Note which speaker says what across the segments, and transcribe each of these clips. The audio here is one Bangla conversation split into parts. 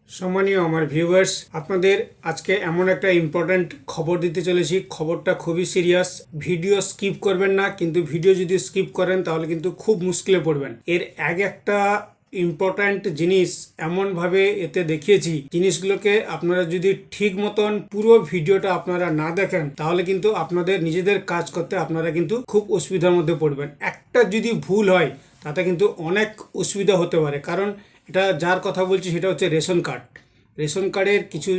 Speaker 1: সম্মানীয় আমার ভিউয়ার্স, আপনাদের আজকে এমন একটা ইম্পর্ট্যান্ট খবর দিতে চলেছি। খবরটা খুবই সিরিয়াস। ভিডিও স্কিপ করবেন না, কিন্তু ভিডিও যদি স্কিপ করেন তাহলে কিন্তু খুব মুশকিলে পড়বেন। এর একটা ইম্পর্ট্যান্ট জিনিস এমনভাবে এতে দেখিয়েছি, জিনিসগুলোকে আপনারা যদি ঠিক মতন পুরো ভিডিওটা আপনারা না দেখেন তাহলে কিন্তু আপনাদের নিজেদের কাজ করতে আপনারা কিন্তু খুব অসুবিধার মধ্যে পড়বেন। একটা যদি ভুল হয় তাতে কিন্তু অনেক অসুবিধা হতে পারে। কারণ এটা যার কথা বলছি সেটা হচ্ছে রেশন কার্ড। রেশন কার্ডের কিছু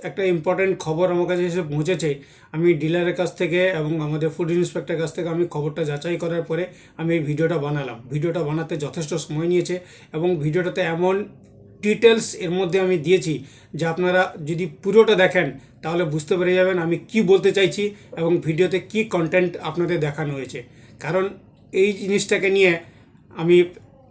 Speaker 1: একটা ইম্পর্ট্যান্ট খবর আমার কাছে এসে পৌঁছেছে। আমি ডিলারের কাছ থেকে এবং আমাদের ফুড ইন্সপেক্টরের কাছ থেকে আমি খবরটা যাচাই করার পরে আমি এই ভিডিওটা বানালাম। ভিডিওটা বানাতে যথেষ্ট সময় নিয়েছে এবং ভিডিওটাতে এমন ডিটেলস এর মধ্যে আমি দিয়েছি যে আপনারা যদি পুরোটা দেখেন তাহলে বুঝতে পেরে যাবেন আমি কি বলতে চাইছি এবং ভিডিওতে কি কন্টেন্ট আপনাদের দেখানো হয়েছে। কারণ এই জিনিসটাকে নিয়ে আমি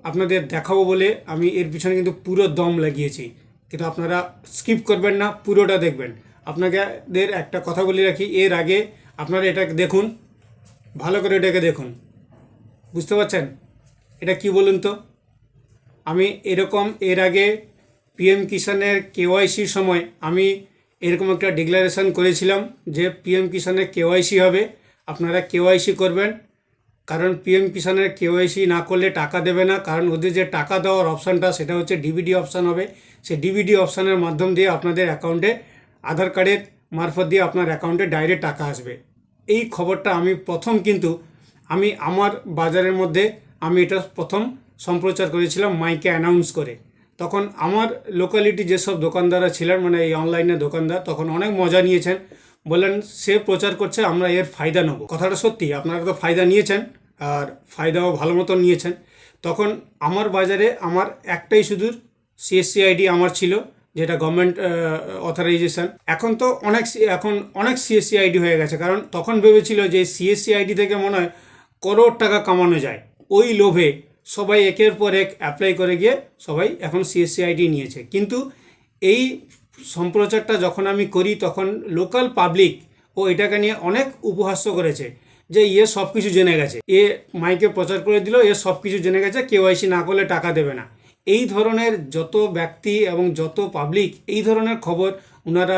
Speaker 1: আপনাদের দেখাবো বলে আমি এর পিছনে কিন্তু পুরো দম লাগিয়েছি। কিন্তু আপনারা স্কিপ করবেন না, পুরোটা দেখবেন। আপনাদের একটা কথা বলে রাখি, এর আগে আপনারা এটা দেখুন, ভালো করে এটাকে দেখুন। বুঝতে পারছেন এটা কি বলুন তো? আমি এরকম এর আগে পিএম কিষানের কেওয়াইসির সময় আমি এরকম একটা ডিক্লারেশন করেছিলাম যে পিএম কিষানের কেওয়াইসি হবে, আপনারা কেওয়াইসি করবেন। কারণ পিএম কিষানের কেওয়াইসি না করলে টাকা দেবে না। কারণ ওদের যে টাকা দেওয়ার অপশানটা সেটা হচ্ছে ডিবিডি অপশান হবে। সেই ডিবিডি অপশানের মাধ্যম দিয়ে আপনাদের অ্যাকাউন্টে আধার কার্ডের মারফত দিয়ে আপনার অ্যাকাউন্টে ডাইরেক্ট টাকা আসবে। এই খবরটা আমি প্রথম কিন্তু আমি আমার বাজারের মধ্যে আমি এটা প্রথম সম্প্রচার করেছিলাম মাইকে অ্যানাউন্স করে। তখন আমার লোকালিটি যেসব দোকানদাররা ছিলেন, মানে এই অনলাইনে দোকানদার, তখন অনেক মজা নিয়েছেন। বললেন সে প্রচার করছে, আমরা এর ফায়দা নেব। কথাটা সত্যি, আপনারা তো ফায়দা নিয়েছেন আর ফায়দাও ভালো মতন নিয়েছেন। তখন আমার বাজারে আমার একটাই শুধু সিএসসি আইডি আমার ছিল, যেটা গভর্নমেন্ট অথরাইজেশন। এখন অনেক সিএসসি আইডি হয়ে গেছে। কারণ তখন ভেবেছিল যে সিএসসি আইডি থেকে মনে হয় করোড় টাকা কামানো যায়। ওই লোভে সবাই একের পর এক অ্যাপ্লাই করে গিয়ে সবাই এখন সিএসসি আইডি নিয়েছে। কিন্তু এই সম্প্রচারটা যখন আমি করি তখন লোকাল পাবলিক ও এটাকে নিয়ে অনেক উপহাস্য করেছে যে সব কিছু জেনে গেছে, মাইকে প্রচার করে দিল, সব কিছু জেনে গেছে, কেওয়াইসি না করলে টাকা দেবে না। এই ধরনের যত ব্যক্তি এবং যত পাবলিক এই ধরনের খবর ওনারা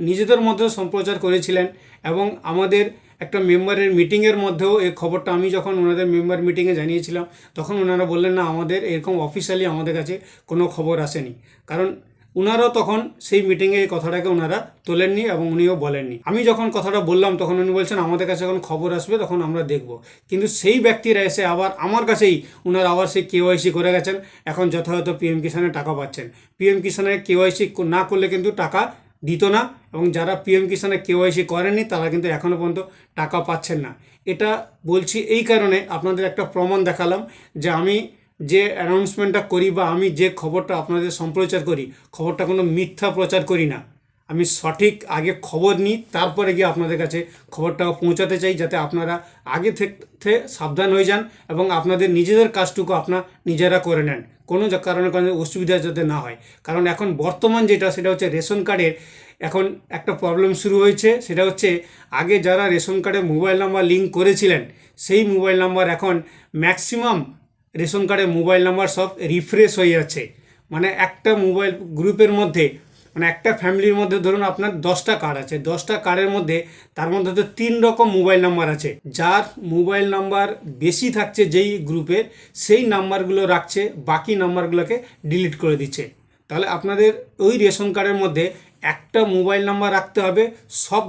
Speaker 1: নিজেদের মধ্যে সম্প্রচার করেছিলেন। এবং আমাদের একটা মেম্বারের মিটিংয়ের মধ্যেও এই খবরটা আমি যখন ওনাদের মেম্বার মিটিংয়ে জানিয়েছিলাম তখন ওনারা বললেন না, আমাদের এরকম অফিসিয়ালি আমাদের কাছে কোনো খবর আসেনি। কারণ উনারাও তখন সেই মিটিংয়ে এই কথাটাকে ওনারা তোলেননি এবং উনিও বলেননি। আমি যখন কথাটা বললাম তখন উনি বলছেন আমাদের কাছে যখন খবর আসবে তখন আমরা দেখব। কিন্তু সেই ব্যক্তিরা এসে আবার আমার কাছেই ওনারা আবার সেই কেওয়াইসি করে গেছেন। এখন যথাযথ পিএম কিষানের টাকা পাচ্ছেন। পিএম কিষানের কেওয়াইসি না করলে কিন্তু টাকা দিত না, এবং যারা পিএম কিষানের কেওয়াইসি করেননি তারা কিন্তু এখনও পর্যন্ত টাকা পাচ্ছেন না। এটা বলছি এই কারণে, আপনাদের একটা প্রমাণ দেখালাম যে আমি যে অ্যানাউন্সমেন্টটা করি বা আমি যে খবরটা আপনাদের সম্প্রচার করি, খবরটা কোনো মিথ্যা প্রচার করি না। আমি সঠিক আগে খবর নিই, তারপরে গিয়ে আপনাদের কাছে খবরটাও পৌঁছাতে চাই, যাতে আপনারা আগে থেকে সাবধান হয়ে যান এবং আপনাদের নিজেদের কাজটুকু নিজেরা করে নেন, কোনো কারণে অসুবিধা যাতে না হয়। কারণ এখন বর্তমান যেটা সেটা হচ্ছে রেশন কার্ডের এখন একটা প্রবলেম শুরু হয়েছে। সেটা হচ্ছে আগে যারা রেশন কার্ডে মোবাইল নাম্বার লিঙ্ক করেছিলেন সেই মোবাইল নাম্বার এখন ম্যাক্সিমাম রেশন কার্ডের মোবাইল নাম্বার সব রিফ্রেশ হয়ে যাচ্ছে। মানে একটা মোবাইল গ্রুপের মধ্যে, মানে একটা ফ্যামিলির মধ্যে ধরুন আপনার 10টা কার্ড আছে, 10টা কার্ডের মধ্যে তার মধ্যে তো 3 রকম মোবাইল নাম্বার আছে। যার মোবাইল নাম্বার বেশি থাকছে যেই গ্রুপের, সেই নাম্বারগুলো রাখছে, বাকি নাম্বারগুলোকে ডিলিট করে দিচ্ছে। তাহলে আপনাদের ওই রেশন কার্ডের মধ্যে একটা মোবাইল নাম্বার রাখতে হবে সব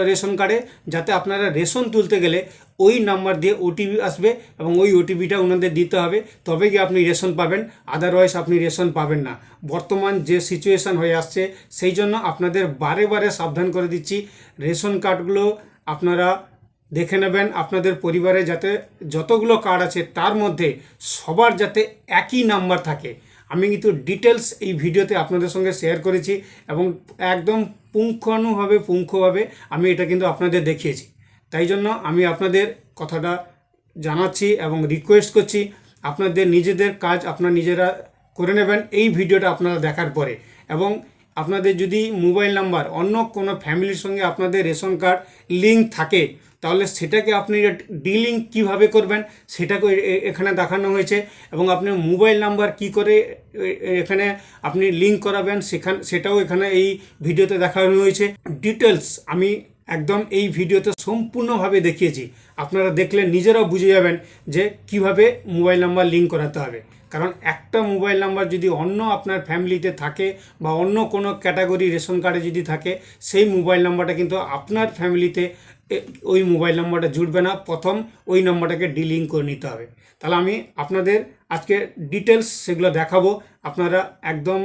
Speaker 1: রেশন কার্ডে, যাতে আপনারা রেশন তুলতে গেলে ওই নাম্বার দিয়ে ওটিপি আসবে এবং ওই ওটিপিটা ওনাদের দিতে হবে, তবে গিয়ে আপনি রেশন পাবেন, আদারওয়াইজ আপনি রেশন পাবেন না। বর্তমান যে সিচুয়েশান হয়ে আসছে সেই জন্য আপনাদের বারে বারে সাবধান করে দিচ্ছি, রেশন কার্ডগুলো আপনারা দেখে নেবেন। আপনাদের পরিবারে যাতে যতগুলো কার্ড আছে তার মধ্যে সবার যাতে একই নাম্বার থাকে। আমি কিন্তু ডিটেলস এই ভিডিওতে আপনাদের সঙ্গে শেয়ার করেছি এবং একদম পুঙ্খানুভাবে আমি এটা কিন্তু আপনাদের দেখিয়েছি। তাই জন্য আমি আপনাদের কথাটা জানাচ্ছি এবং রিকোয়েস্ট করছি, আপনাদের নিজেদের কাজ আপনারা নিজেরা করে নেবেন এই ভিডিওটা আপনারা দেখার পরে। এবং আপনাদের যদি মোবাইল নাম্বার অন্য কোনো ফ্যামিলির সঙ্গে আপনাদের রেশন কার্ড লিঙ্ক থাকে, তাহলে সেটাকে আপনি ডিলিঙ্ক কিভাবে করবেন সেটাকে এখানে দেখানো হয়েছে। এবং আপনার মোবাইল নাম্বার কি করে এখানে আপনি লিঙ্ক করাবেন সেটাও এখানে এই ভিডিওতে দেখানো হয়েছে। ডিটেলস আমি একদম এই ভিডিওতে সম্পূর্ণভাবে দেখিয়েছি। আপনারা দেখলে নিজেরাও বুঝে যাবেন যে কিভাবে মোবাইল নাম্বার লিঙ্ক করাতে হবে। কারণ একটা মোবাইল নাম্বার যদি অন্য আপনার ফ্যামিলিতে থাকে বা অন্য কোনো ক্যাটাগরি রেশন কার্ডে যদি থাকে, সেই মোবাইল নাম্বারটা কিন্তু আপনার ফ্যামিলিতে ওই মোবাইল নাম্বারটা জুড়বে না। প্রথম ওই নাম্বারটাকে ডিলিঙ্ক করে নিতে হবে। তাহলে আমি আপনাদের আজকে ডিটেলস সেগুলো দেখাবো। আপনারা একদম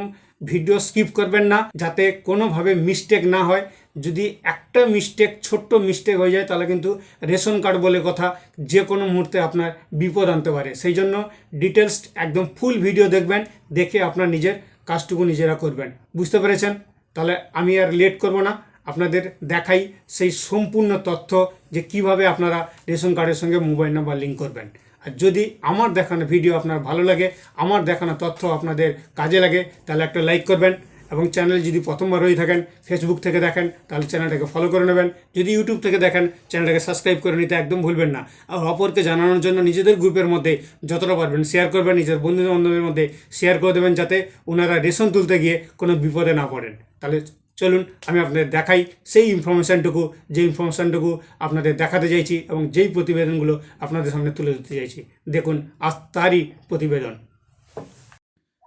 Speaker 1: ভিডিও স্কিপ করবেন না, যাতে কোনোভাবে মিস্টেক না হয়। যদি একটা মিস্টেক, ছোট্ট মিস্টেক হয়ে যায়, তাহলে কিন্তু রেশন কার্ড বলে কথা যে কোনো মুহূর্তে আপনার বিপদ আনতে পারে। সেই জন্য ডিটেলস একদম ফুল ভিডিও দেখবেন, দেখে আপনার নিজের কাজটুকু নিজেরা করবেন। বুঝতে পেরেছেন? তাহলে আমি আর লেট করব না, আপনাদের দেখাই সেই সম্পূর্ণ তথ্য যে কিভাবে আপনারা রেশন কার্ডের সঙ্গে মোবাইল নাম্বার লিঙ্ক করবেন। আর যদি আমার দেখানো ভিডিও আপনার ভালো লাগে, আমার দেখানো তথ্য আপনাদের কাজে লাগে, তাহলে একটা লাইক করবেন। এবং চ্যানেল যদি প্রথমবার হয়ে থাকেন, ফেসবুক থেকে দেখেন, তাহলে চ্যানেলটাকে ফলো করে নেবেন। যদি ইউটিউব থেকে দেখেন, চ্যানেলটাকে সাবস্ক্রাইব করে নিতে একদম ভুলবেন না। আর অপরকে জানানোর জন্য নিজেদের গ্রুপের মধ্যে যতটা পারবেন শেয়ার করবেন, নিজের বন্ধু বান্ধবের মধ্যে শেয়ার করে দেবেন, যাতে ওনারা রেশন তুলতে গিয়ে কোনো বিপদে না পড়েন। তাহলে চলুন আমি আপনাদের দেখাই সেই ইনফরমেশানটুকু, যে ইনফরমেশানটুকু আপনাদের দেখাতে চাইছি এবং যেই প্রতিবেদনগুলো আপনাদের সামনে তুলে ধরতে চাইছি। দেখুন আজ তারই প্রতিবেদন।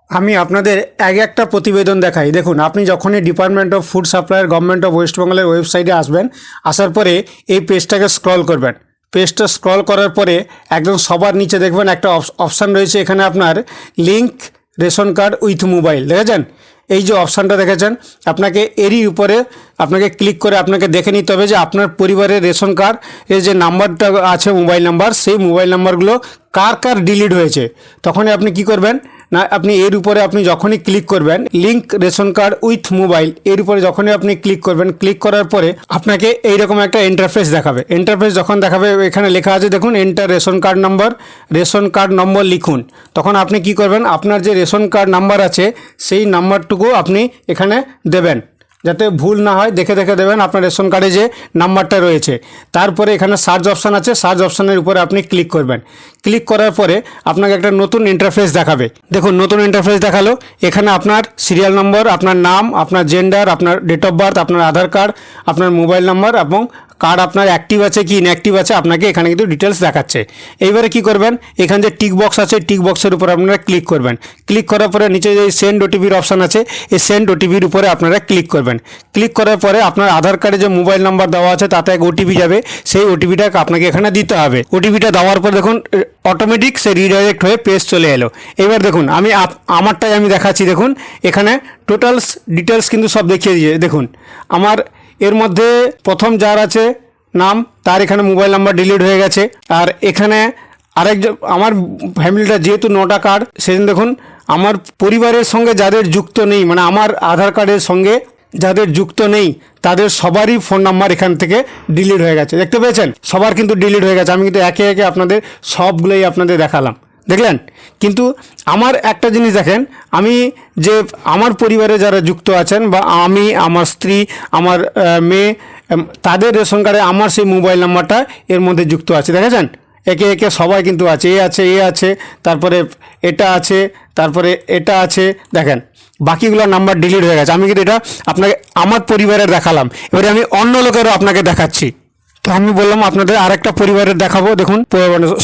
Speaker 1: আমি আপনাদের একটা প্রতিবেদন দেখাই। দেখুন, আপনি যখনই ডিপার্টমেন্ট অফ ফুড সাপ্লাইয়ের গভর্নমেন্ট অফ ওয়েস্ট বেঙ্গলের ওয়েবসাইটে আসবেন, আসার পরে এই পেজটাকে স্ক্রল করবেন। পেজটা স্ক্রল করার পরে একদম সবার নিচে দেখবেন একটা অপশান রয়েছে, এখানে আপনার link ration card with mobile দেখেছেন। এই যে অপশানটা দেখেছেন, আপনাকে এরই উপরে আপনাকে ক্লিক করে আপনাকে দেখে নিতে হবে যে আপনার পরিবারের রেশন কার্ড এর যে নাম্বারটা আছে, মোবাইল নাম্বার, সেই মোবাইল নাম্বারগুলো কার কার ডিলিট হয়েছে। তখনই আপনি কি করবেন না, আপনি এর উপরে আপনি যখনই ক্লিক করবেন link ration card with mobile, এর উপরে যখনই আপনি ক্লিক করবেন, ক্লিক করার পরে আপনাকে এইরকম একটা ইন্টারফেস দেখাবে। ইন্টারফেস যখন দেখাবে, এখানে লেখা আছে দেখুন, এন্টার রেশন কার্ড নম্বর লিখুন। তখন আপনি কি করবেন, আপনার যে রেশন কার্ড নাম্বার আছে সেই নাম্বারটুকু আপনি এখানে দেবেন, যাতে ভুল না হয়। দেখে দেখে দেবেন আপনার রেশন কার্ডে যে নাম্বারটা রয়েছে। তারপরে এখানে সার্চ অপশান আছে, সার্চ অপশানের উপরে আপনি ক্লিক করবেন। ক্লিক করার পরে আপনাকে একটা নতুন ইন্টারফেস দেখাবে। দেখুন, নতুন ইন্টারফেস দেখালো। এখানে আপনার সিরিয়াল নম্বর, আপনার নাম, আপনার জেন্ডার, আপনার ডেট অফ বার্থ, আপনার আধার কার্ড, আপনার মোবাইল নাম্বার এবং কার্ড আপনার অ্যাক্টিভ আছে কি ইনঅ্যাক্টিভ আছে আপনাকে এখানে কিন্তু ডিটেলস দেখাচ্ছে। এইবারে কি করবেন, এখানে যে টিক বক্স আছে, টিক বক্সের উপর আপনারা ক্লিক করবেন। ক্লিক করার পরে নিচে যে সেন্ড ওটিপির অপশান আছে, এই সেন্ড ওটিপির উপরে আপনারা ক্লিক করবেন। ক্লিক করার পরে আপনার আধার কার্ডে যে মোবাইল নাম্বার দেওয়া আছে তাতে এক ওটিপি যাবে, সেই ওটিপিটা আপনাকে এখানে দিতে হবে। ওটিপিটা দেওয়ার পর দেখুন অটোমেটিক সে রিডাইরেক্ট হয়ে পেজ চলে এলো। এবার দেখুন আমারটাই আমি দেখাচ্ছি। দেখুন এখানে টোটালস ডিটেলস কিন্তু সব দেখিয়ে দিয়ে। দেখুন আমার এর মধ্যে প্রথম যার আছে নাম, তার এখানে মোবাইল নাম্বার ডিলিট হয়ে গেছে। আর এখানে আরেকজন, আমার ফ্যামিলিটা যেহেতু 9টা কার্ড, সেদিন দেখুন আমার পরিবারের সঙ্গে যাদের যুক্ত নেই, মানে আমার আধার কার্ডের সঙ্গে যাদের যুক্ত নেই, তাদের সবারই ফোন নাম্বার এখান থেকে ডিলিট হয়ে গেছে। দেখতে পেয়েছেন, সবার কিন্তু ডিলিট হয়ে গেছে। আমি কিন্তু একে একে আপনাদের সবগুলোই আপনাদের দেখালাম, দেখলেন। কিন্তু আমার একটা জিনিস দেখেন, আমি যে আমার পরিবারে যারা যুক্ত আছেন, বা আমি, আমার স্ত্রী, আমার মেয়ে, তাদের রেশন কার্ডে আমার সেই মোবাইল নাম্বারটা এর মধ্যে যুক্ত আছে। দেখেছেন, একে একে সবাই কিন্তু আছে। এ আছে, তারপরে এটা আছে, তারপরে এটা আছে। দেখেন বাকিগুলোর নাম্বার ডিলিট হয়ে গেছে। আমি কিন্তু এটা আপনাকে আমার পরিবারের দেখালাম, এবারে আমি অন্য লোকেরও আপনাকে দেখাচ্ছি। তো আমি বললাম আপনাদের আরেকটা পরিবারের দেখাবো। দেখুন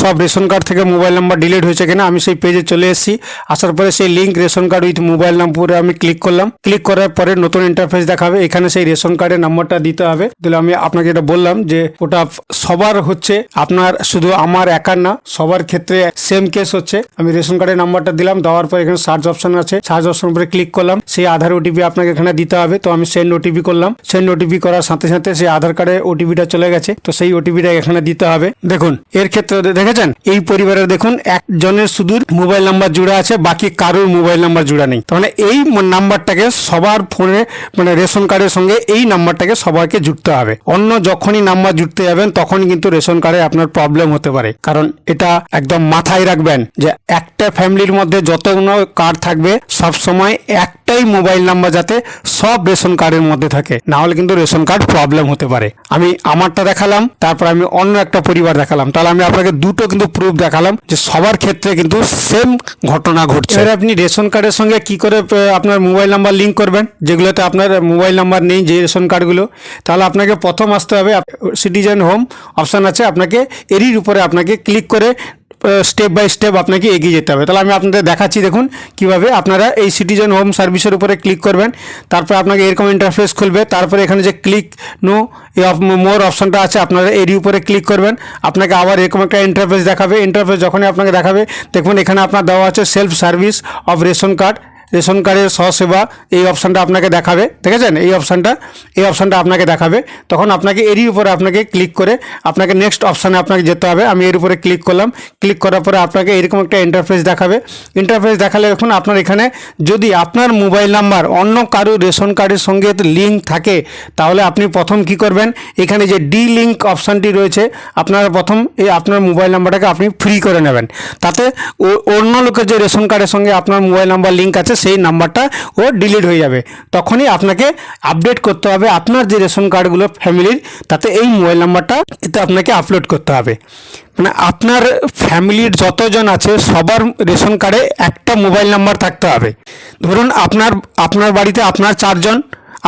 Speaker 1: সব রেশন কার্ড থেকে মোবাইল নাম্বার ডিলিট হয়েছে কিনা। আমি সেই পেজে চলে এসেছি। আসার পরে সেই link ration card with mobile নাম্বারে আমি ক্লিক করলাম। ক্লিক করার পরে নতুন ইন্টারফেস দেখাবে। এখানে সেই রেশন কার্ডের নাম্বারটা দিতে হবে। তাহলে আমি আপনাকে এটা বললাম যে ওটা সবার হচ্ছে, আপনার শুধু আমার একার না, সবার ক্ষেত্রে সেম কেস হচ্ছে। আমি রেশন কার্ডের নাম্বারটা দিলাম, দেওয়ার পর এখানে সার্চ অপশন আছে, সার্চ অপশন উপরে ক্লিক করলাম। সেই আধার ওটিপি আপনাকে এখানে দিতে হবে। তো আমি সেন্ড ওটিপি করলাম। সেন্ড ওটিপি করার সাথে সাথে সেই আধার কার্ডের ওটিপিটা চলে গেছে। আছে, তো সেই ওটিপিটা এখানে দিতে হবে। দেখুন এর ক্ষেত্রে দেখেছেন এই পরিবারের দেখুন একজনের শুধু মোবাইল নাম্বার জুড়ে আছে, বাকি কারোর মোবাইল নাম্বার জুড়া নেই। তাহলে এই নাম্বারটাকে সবার ফোনে মানে রেশন কার্ডের সঙ্গে এই নাম্বারটাকে সবাইকে জুড়তে হবে। অন্য যখনই নাম্বার জুড়তে যাবেন তখনই কিন্তু রেশন কার্ডে আপনার প্রবলেম হতে পারে, কারণ এটা একদম মাথায় রাখবেন যে একটা ফ্যামিলির মধ্যে যতগুলো কার্ড থাকবে সব সময় একটাই মোবাইল নাম্বার যাতে সব রেশন কার্ডের মধ্যে থাকে, না হলে কিন্তু রেশন কার্ড প্রবলেম হতে পারে। আমি আমারটা দেখালাম, তারপর আমি অন্য একটা পরিবার দেখালাম, তাহলে আমি আপনাকে দুটো কিন্তু প্রুফ দেখালাম যে সবার ক্ষেত্রে কিন্তু সেম ঘটনা ঘটছে। এবার আপনি রেশন কার্ডের সঙ্গে কি করে আপনার মোবাইল নাম্বার লিঙ্ক করবেন, যেগুলোতে আপনার মোবাইল নাম্বার নেই যে রেশন কার্ডগুলো, তাহলে আপনাকে প্রথম আসতে হবে সিটিজেন হোম অপশান আছে, আপনাকে এরই উপরে আপনাকে ক্লিক করে স্টেপ বাই স্টেপ আপনাকে এগিয়ে যেতে হবে। তাহলে আমি আপনাদের দেখাচ্ছি, দেখুন কিভাবে আপনারা এই সিটিজেন হোম সার্ভিসের উপরে ক্লিক করবেন। তারপর আপনাকে এরকম ইন্টারফেস খুলবে, তারপরে এখানে যে ক্লিক নো মোর অপশানটা আছে আপনারা এরই উপরে ক্লিক করবেন। আপনাকে আবার এরকম একটা ইন্টারফেস দেখাবে। ইন্টারফেস যখনই আপনাকে দেখাবে দেখুন এখানে আপনার দেওয়া আছে self service of ration card, ration কার্ডের সহসেবা এই অপশানটা আপনাকে দেখাবে, দেখেছেন এই অপশানটা আপনাকে দেখাবে। তখন আপনাকে এরই উপরে আপনাকে ক্লিক করে আপনাকে নেক্সট অপশানে আপনাকে যেতে হবে। আমি এর উপরে ক্লিক করলাম, ক্লিক করার পরে আপনাকে এরকম একটা ইন্টারফেস দেখাবে। ইন্টারফেস দেখালে দেখুন আপনার এখানে যদি আপনার মোবাইল নাম্বার অন্য কারো রেশন কার্ডের সঙ্গে লিঙ্ক থাকে তাহলে আপনি প্রথম কি করবেন, এখানে যে ডি লিঙ্ক অপশানটি রয়েছে আপনারা প্রথম এই আপনার মোবাইল নাম্বারটাকে আপনি ফ্রি করে নেবেন, তাতে অন্য লোকের যে রেশন কার্ডের সঙ্গে আপনার মোবাইল নাম্বার লিঙ্ক আছে সেই নাম্বারটা ও ডিলিট হয়ে যাবে। তখনই আপনাকে আপডেট করতে হবে আপনার যে রেশন কার্ডগুলো ফ্যামিলির, তাতে এই মোবাইল নাম্বারটা এতে আপনাকে আপলোড করতে হবে। মানে আপনার ফ্যামিলির যতজন আছে সবার রেশন কার্ডে একটা মোবাইল নাম্বার থাকতে হবে। ধরুন আপনার বাড়িতে আপনার 4 জন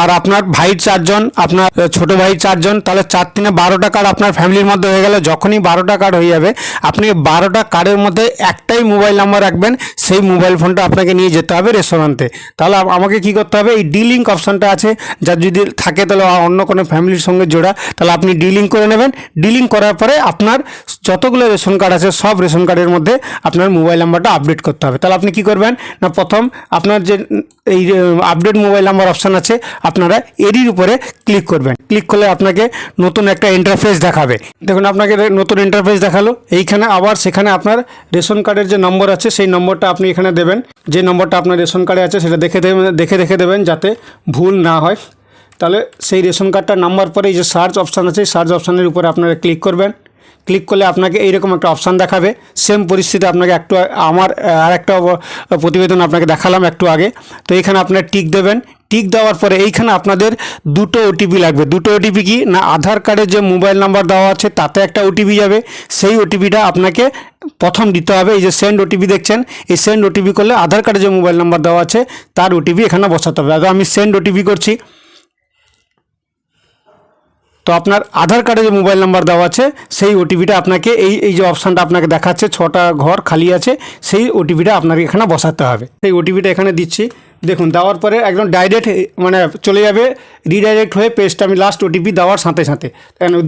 Speaker 1: আর আপনার ভাইয়ের 4 জন, আপনার ছোট ভাইয়ের 4 জন, তাহলে 4 3 12টা কার্ড আপনার ফ্যামিলির মধ্যে হয়ে গেল। যখনই 12টা কার্ড হয়ে যাবে আপনি 12টা কার্ডের মধ্যে একটাই মোবাইল নাম্বার রাখবেন, সেই মোবাইল ফোনটা আপনাকে নিয়ে যেতে হবে রেশনান্তে। তাহলে আমাকে কি করতে হবে, এই ডি লিঙ্ক অপশানটা আছে যার যদি থাকে তাহলে অন্য কোনো ফ্যামিলির সঙ্গে জোড়া, তাহলে আপনি ডি লিঙ্ক করে নেবেন। ডি লিঙ্ক করার পরে আপনার যতগুলো রেশন কার্ড আছে সব রেশন কার্ডের মধ্যে আপনার মোবাইল নাম্বারটা আপডেট করতে হবে। তাহলে আপনি কি করবেন না, প্রথম আপনার যে এই আপডেট মোবাইল নাম্বার অপশান আছে আপনারা এরই উপরে ক্লিক করবেন। ক্লিক করলে আপনাকে নতুন একটা ইন্টারফেস দেখাবে। দেখুন আপনাকে নতুন ইন্টারফেস দেখালো। এইখানে আবার সেখানে আপনার রেশন কার্ডের যে নম্বর আছে সেই নম্বরটা আপনি এখানে দেবেন, যে নম্বরটা আপনার রেশন কার্ডে আছে সেটা দেখে দেবেন যাতে ভুল না হয়। তাহলে সেই রেশন কার্ডটার নাম্বার পরে এই যে সার্চ অপশান আছে সার্চ অপশানের উপরে আপনারা ক্লিক করবেন। ক্লিক করলে আপনাকে এইরকম একটা অপশান দেখাবে। সেম পরিস্থিতি আপনাকে একটু আমার আরেকটা প্রতিবেদন আপনাকে দেখালাম একটু আগে। তো এইখানে আপনার টিক দেবেন। টিক দেওয়ার পরে এইখানে আপনাদের দুটো ওটিপি লাগবে। দুটো ওটিপি কি না, আধার কার্ডে যে মোবাইল নাম্বার দেওয়া আছে তাতে একটা ওটিপি যাবে, সেই ওটিপিটা আপনাকে প্রথম দিতে হবে। এই যে সেন্ড ওটিপি দেখছেন, এই সেন্ড ওটিপি করলে আধার কার্ডে যে মোবাইল নাম্বার দেওয়া আছে তার ওটিপি এখানে বসাতে হবে। তো আমি সেন্ড ওটিপি করছি। তো আপনার আধার কার্ডে যে মোবাইল নাম্বার দেওয়া আছে সেই ওটিপিটা আপনাকে এই যে অপশানটা আপনাকে দেখাচ্ছে 6টা ঘর খালি আছে, সেই ওটিপিটা আপনাকে এখানে বসাতে হবে। সেই ওটিপিটা এখানে দিচ্ছি। দেখুন দেওয়ার পরে একদম ডাইরেক্ট মানে চলে যাবে, রিডাইরেক্ট হয়ে পেজটা আমি লাস্ট ওটিপি দেওয়ার সাথে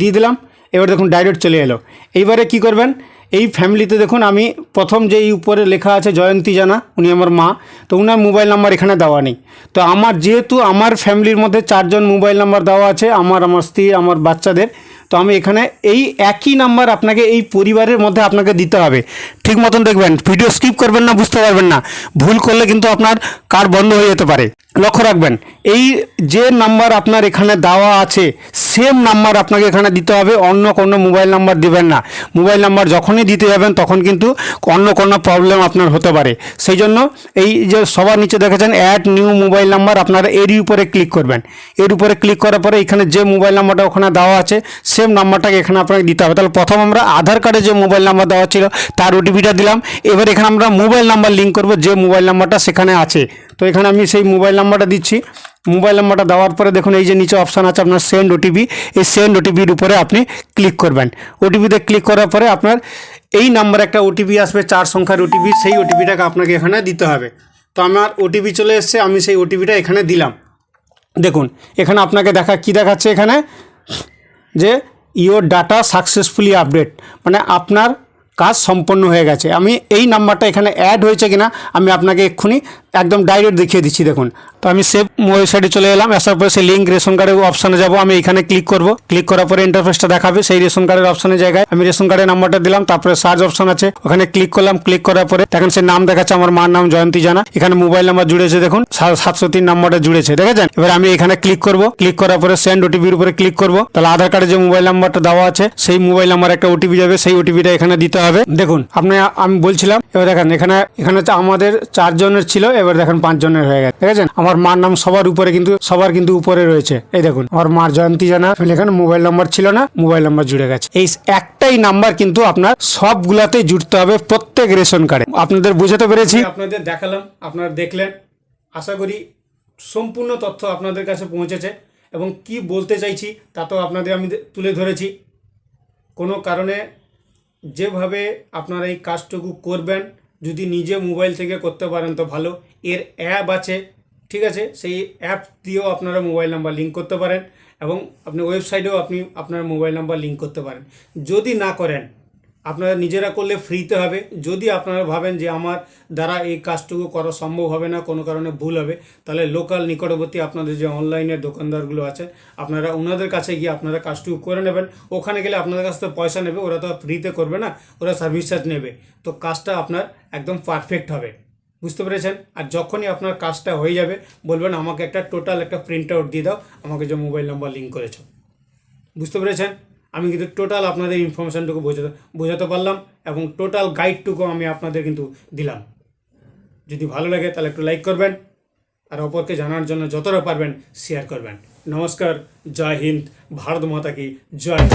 Speaker 1: দিয়ে দিলাম। এবার দেখুন ডাইরেক্ট চলে এলো। এইবারে কি করবেন, এই ফ্যামিলিতে দেখুন আমি প্রথম যেই উপরে লেখা আছে জয়ন্তী জানা, উনি আমার মা, তো উনার মোবাইল নাম্বার এখানে দেওয়া নেই। তো যেহেতু আমার ফ্যামিলির মধ্যে 4 জন মোবাইল নাম্বার দেওয়া আছে, আমার স্ত্রী, আমার বাচ্চাদের, তো আমি এখানে এই একই নাম্বার আপনাকে এই পরিবারের মধ্যে আপনাকে দিতে হবে। ঠিক মতন দেখবেন, ভিডিও স্কিপ করবেন না, বুঝতে পারবেন না। ভুল করলে কিন্তু আপনার কার্ড বন্ধ হয়ে যেতে পারে। লক্ষ্য রাখবেন, এই যে নাম্বার আপনার এখানে দেওয়া আছে সেম নাম্বার আপনাকে এখানে দিতে হবে, অন্য কোনো মোবাইল নাম্বার দিবেন না। মোবাইল নাম্বার যখনই দিতে যাবেন তখন কিন্তু অন্য কোনো প্রবলেম আপনার হতে পারে। সেই জন্য এই যে সবার নিচে দেখেছেন অ্যাড নিউ মোবাইল নাম্বার, আপনারা এরই উপরে ক্লিক করবেন। এর উপরে ক্লিক করার পরে এখানে যে মোবাইল নাম্বারটা ওখানে দেওয়া আছে সেম নাম্বারটাকে এখানে আপনাকে দিতে হবে। তাহলে প্রথম আমরা আধার কার্ডে যে মোবাইল নাম্বার দেওয়া ছিল তার ওটিপিটা দিলাম। এবার এখানে আমরা মোবাইল নাম্বার লিঙ্ক করব, যে মোবাইল নাম্বারটা সেখানে আছে। তো এখানে আমি সেই মোবাইল নাম্বারটা দিচ্ছি। মোবাইল নাম্বারটা দেওয়ার পরে দেখুন এই যে নিচে অপশান আছে আপনার সেন্ড ওটিপি, এই সেন্ড ওটিপির উপরে আপনি ক্লিক করবেন। ওটিপিতে ক্লিক করার পরে আপনার এই নাম্বারে একটা ওটিপি আসবে, 4 সংখ্যার ওটিপি, সেই ওটিপিটাকে আপনাকে এখানে দিতে হবে। তো আমার ওটিপি চলে এসছে, আমি সেই ওটিপিটা এখানে দিলাম। দেখুন এখানে আপনাকে কি দেখাচ্ছে এখানে যে ইওর ডাটা সাকসেসফুলি আপডেট, মানে আপনার কাজ সম্পন্ন হয়ে গেছে। আমি এই নাম্বারটা এখানে অ্যাড হয়েছে কিনা আমি আপনাকে এক্ষুনি একদম ডাইরেক্ট দেখিয়ে দিচ্ছি দেখুন। তো আমি সেভ ওয়েবসাইটে চলে এলাম, আসার পরে সেই লিঙ্ক রেশন কার্ডের অপশানে যাব, আমি এখানে ক্লিক করব। ক্লিক করার পরে ইন্টারফেসটা দেখাবে, সেই রেশন কার্ডের অপশানের জায়গায় আমি রেশন কার্ডের নাম্বারটা দিলাম, তারপরে সার্চ অপশন আছে ওখানে ক্লিক করলাম। ক্লিক করার পরে দেখেন সেই নাম দেখাচ্ছে, আমার মার নাম জয়ন্তী জানা। এখানে মোবাইল নাম্বার জুড়েছে, দেখুন 703 নাম্বারটা জুড়েছে, দেখেছেন। এবার আমি এখানে ক্লিক করব। ক্লিক করার পরে সেন্ড ওটিপির উপরে ক্লিক করব। তাহলে আধার কার্ডে যে মোবাইল নাম্বারটা দেওয়া আছে সেই মোবাইল নাম্বার একটা ওটিপি যাবে, সেই ওটিপিটা এখানে দিতে হবে। দেখুন আমি বলছিলাম, এবার দেখেন এখানে আমাদের 4 জনের ছিল, এবার দেখেন 5 জনের হয়ে গেছে, দেখেছেন। আমার মার নাম সবার উপরে কিন্তু উপরে রয়েছে, এই দেখুন আমার মার জয়ন্তী জানা। এখানে মোবাইল নাম্বার ছিল না, মোবাইল নাম্বার জুড়ে গেছে। এই একটাই নাম্বার কিন্তু আপনার সবগুলাতে জুড়তে হবে, প্রত্যেক রেশন কার্ডে। আপনাদের বুঝাতে পেরেছি, আপনাদের দেখালাম, আপনারা দেখলেন। আশা করি সম্পূর্ণ তথ্য আপনাদের কাছে পৌঁছেছে এবং কি বলতে চাইছি তা তো আপনাদের আমি তুলে ধরেছি। কোনো কারণে যেভাবে আপনারা এই কাজটুকু করবেন, যদি নিজে মোবাইল থেকে করতে পারেন তো ভালো। এর অ্যাপ আছে, ঠিক আছে, সেই অ্যাপ দিয়েও আপনারা মোবাইল নাম্বার লিঙ্ক করতে পারেন এবং আপনি ওয়েবসাইটেও আপনি আপনার মোবাইল নাম্বার লিঙ্ক করতে পারেন। যদি না করেন, আপনারা নিজেরা করলে ফ্রিতে হবে। যদি আপনারা ভাবেন যে আমার দ্বারা এই কাজটুকু করা সম্ভব হবে না, কোনো কারণে ভুল হবে, তাহলে লোকাল নিকটবর্তী আপনাদের যে অনলাইনের দোকানদারগুলো আছে, আপনারা ওনাদের কাছে গিয়ে আপনারা কাজটুকু করে নেবেন। ওখানে গেলে আপনাদের কাছ থেকে পয়সা নেবে, ওরা তো ফ্রিতে করবে না, ওরা সার্ভিস চার্জ নেবে। তো কাজটা আপনার একদম পারফেক্ট হবে, বুঝতে পেরেছেন। আর যখনই আপনার কাজটা হয়ে যাবে, বলবেন আমাকে একটা প্রিন্ট আউট দিয়ে দাও, আমাকে যে মোবাইল নাম্বার লিঙ্ক করেছো, বুঝতে পেরেছেন। আমি কিন্তু টোটাল আপনাদের ইনফরমেশানটুকু বোঝাতে পারলাম এবং টোটাল গাইডটুকু আমি আপনাদের কিন্তু দিলাম। যদি ভালো লাগে তাহলে একটু লাইক করবেন আর অপরকে জানার জন্য যতটা পারবেন শেয়ার করবেন। নমস্কার, জয় হিন্দ, ভারত মাতা কি জয়।